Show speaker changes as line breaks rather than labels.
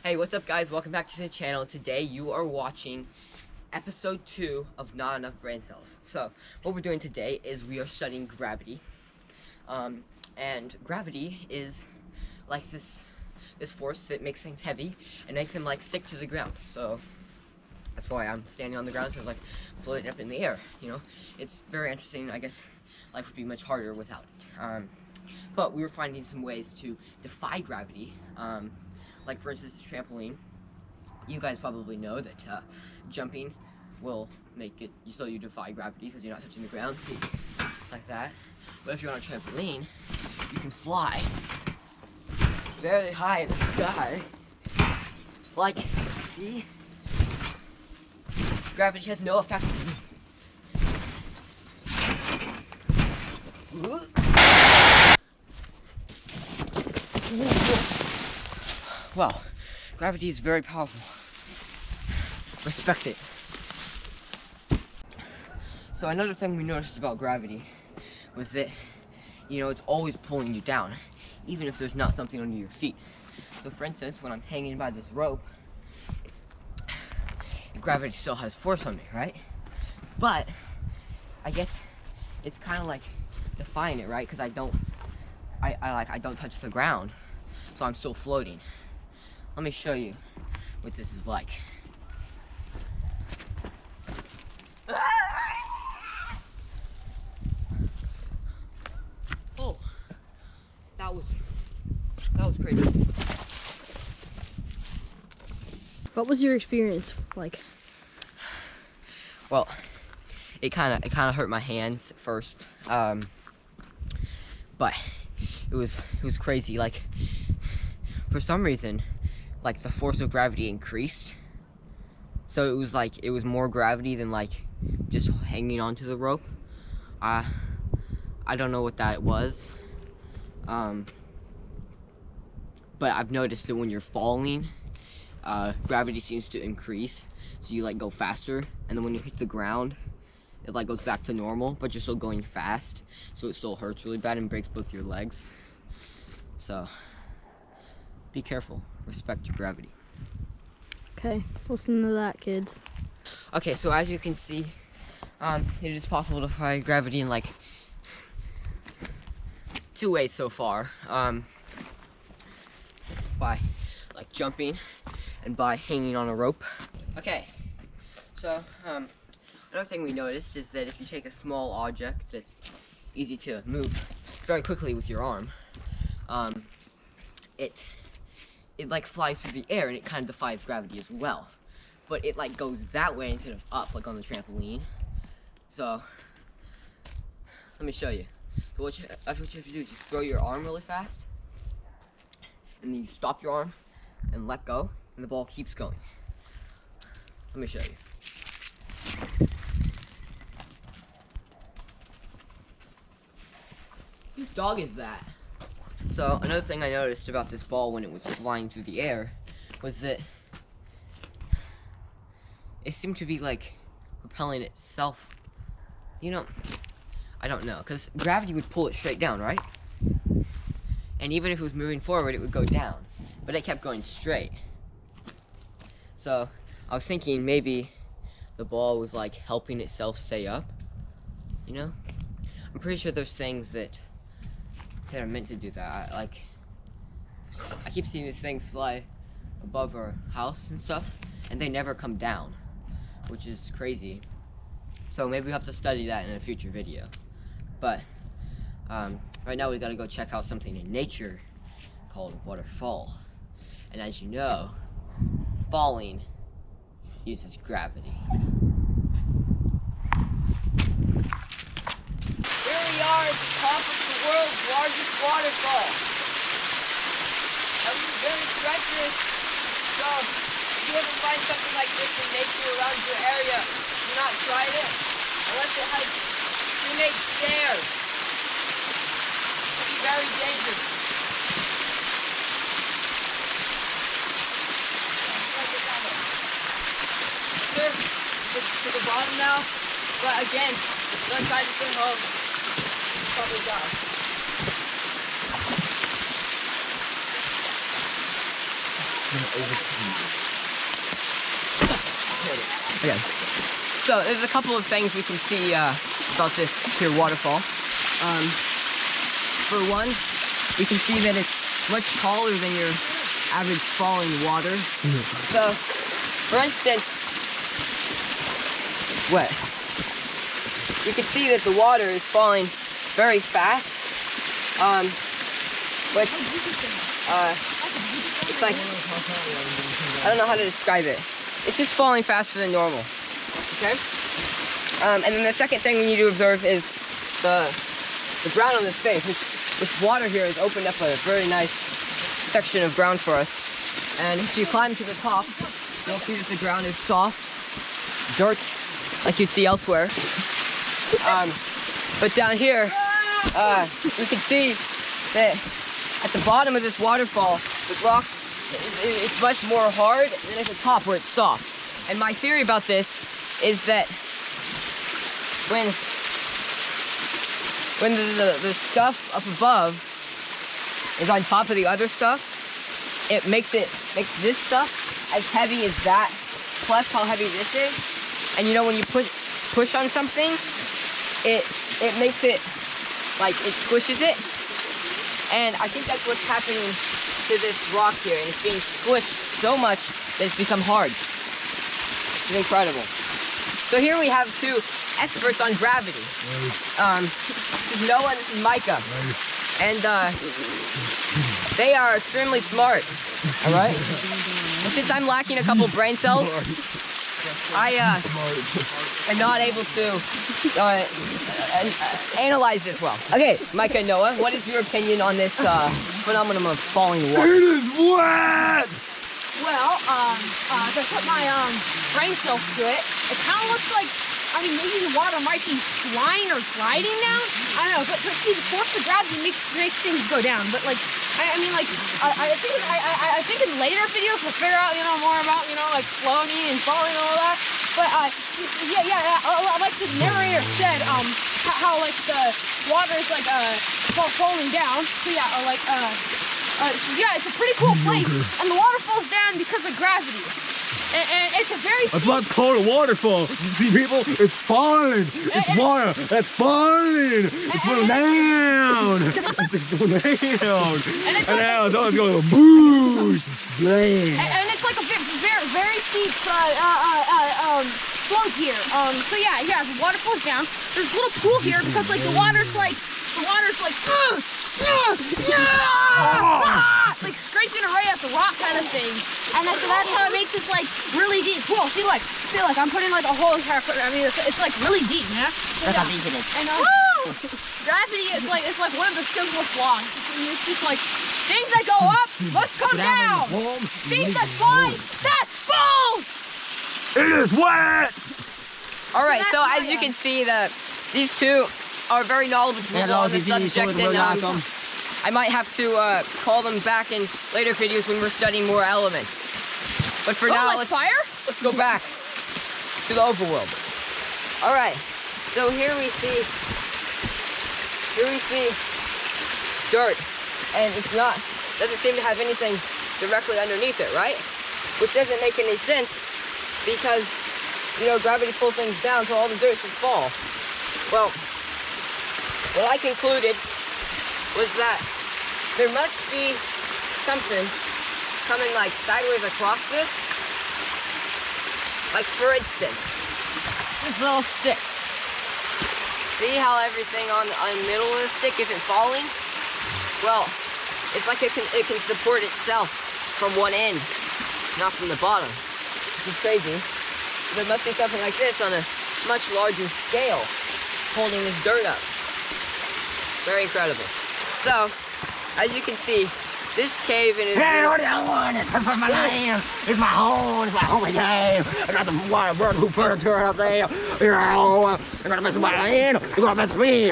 Hey, what's up guys? Welcome back to the channel. Today you are watching episode 2 of Not Enough Brain Cells. So, what we're doing today is we are studying gravity. And gravity is like this force that makes things heavy and makes them like stick to the ground. So, that's why I'm standing on the ground instead of like floating up in the air, you know? It's very interesting. I guess life would be much harder without it. But we were finding some ways to defy gravity. Like for instance, trampoline. You guys probably know that jumping will make it so you defy gravity because you're not touching the ground. See, like that. But if you're on a trampoline, you can fly very high in the sky. Like, see? Gravity has no effect on you. Wow, gravity is very powerful. Respect it. So another thing we noticed about gravity was that, you know, it's always pulling you down, even if there's not something under your feet. So for instance, when I'm hanging by this rope, gravity still has force on me, right? But I guess it's kind of like defying it, right? Because I don't touch the ground, so I'm still floating. Let me show you what this is like. Oh, that was crazy.
What was your experience like?
Well, it kind of hurt my hands at first, but it was crazy. Like, for some reason, like the force of gravity increased, so it was more gravity than like just hanging onto the rope. I don't know what that was, but I've noticed that when you're falling, gravity seems to increase, so you like go faster, and then when you hit the ground, it like goes back to normal, but you're still going fast, so it still hurts really bad and breaks both your legs. So be careful, respect your gravity.
Okay, listen to that, kids.
Okay, so as you can see, it is possible to defy gravity in like 2 ways so far. By like jumping and by hanging on a rope. Okay, so another thing we noticed is that if you take a small object that's easy to move very quickly with your arm, it like flies through the air and it kind of defies gravity as well. But it like goes that way instead of up, like on the trampoline. So let me show you. So what you have to do is just throw your arm really fast, and then you stop your arm and let go, and the ball keeps going. Let me show you. Whose dog is that? So another thing I noticed about this ball when it was flying through the air was that it seemed to be like propelling itself. You know, I don't know, because gravity would pull it straight down, right? And even if it was moving forward, it would go down, but it kept going straight. So I was thinking maybe the ball was like helping itself stay up, you know? I'm pretty sure there's things that are meant to do that. I keep seeing these things fly above our house and stuff, and they never come down, which is crazy. So maybe we have to study that in a future video. But right now we gotta go check out something in nature called waterfall. And as you know, falling uses gravity. Here we are at the top of the world's largest waterfall. This is very treacherous, so if you ever find something like this in nature around your area, do not try it unless it has cremate stairs. It can be very dangerous. To the bottom now, but again, don't try to swim home. Probably die. Okay. So there's a couple of things we can see about this here waterfall. For one, we can see that it's much taller than your average falling water. So, for instance, what? You can see that the water is falling very fast. But it's like, I don't know how to describe it. It's just falling faster than normal. Okay? And then the second thing we need to observe is the ground on this face. This water here has opened up a very nice section of ground for us. And if you climb to the top, you'll see that the ground is soft, dirt, like you'd see elsewhere. But down here, we can see that at the bottom of this waterfall, the rock, it's much more hard than at the top where it's soft. And my theory about this is that when the stuff up above is on top of the other stuff, it makes this stuff as heavy as that, plus how heavy this is. And you know, when you push on something, it makes it, like, it squishes it. And I think that's what's happening to this rock here, and it's being squished so much that it's become hard. It's incredible. So here we have two experts on gravity. This is Noah and this is Micah. And they are extremely smart, all right? And since I'm lacking a couple brain cells, I am not able to analyze this well. Okay, Micah and Noah, what is your opinion on this phenomenon of falling water?
It is wet!
Well, to put my brain cells to it, it kind of looks like, I mean, maybe the water might be flying or gliding down. I don't know, but see, the force of gravity makes things go down. But like, I mean, like, I think in later videos we'll figure out, you know, more about, you know, like floating and falling and all that. But like the narrator said, how like the water is like falling down. So yeah, yeah, it's a pretty cool place, and the water falls down because of gravity. And it's a very
It's not called a waterfall. You see, people? It's falling. It's water. It's falling. It's falling down. It's going down. And now it's always going boosh.
And it's like a very steep slope here. So yeah, the water flows down. There's a little pool here because like the water's like like scraping away at the rock kind of thing. And so that's how it makes this like really deep pool. See like I'm putting like a hole here. I mean it's like really deep, yeah?
Look how deep it is.
And gravity is like, it's like one of the simplest laws. It's just like things that go up must come down. Things that fly, that falls.
It is wet.
All right, so as you can see, these two are very knowledgeable on the subject, and I might have to call them back in later videos when we're studying more elements. But for now,
like
let's go back to the overworld. All right, so here we see dirt, and doesn't seem to have anything directly underneath it, right? Which doesn't make any sense because, you know, gravity pulls things down, so all the dirt should fall. Well, what I concluded was that there must be something coming like sideways across this. Like for instance, this little stick. See how everything on the middle of the stick isn't falling? Well, it's like it can support itself from one end, not from the bottom. Which is crazy. There must be something like this on a much larger scale holding this dirt up. Very incredible. So, as you can see, this cave in
Hey, what do you want? It's my name. It's my home. It's my home again. I got some wild bird who furniture up there. You know, you're gonna mess with my land. You're gonna mess with me.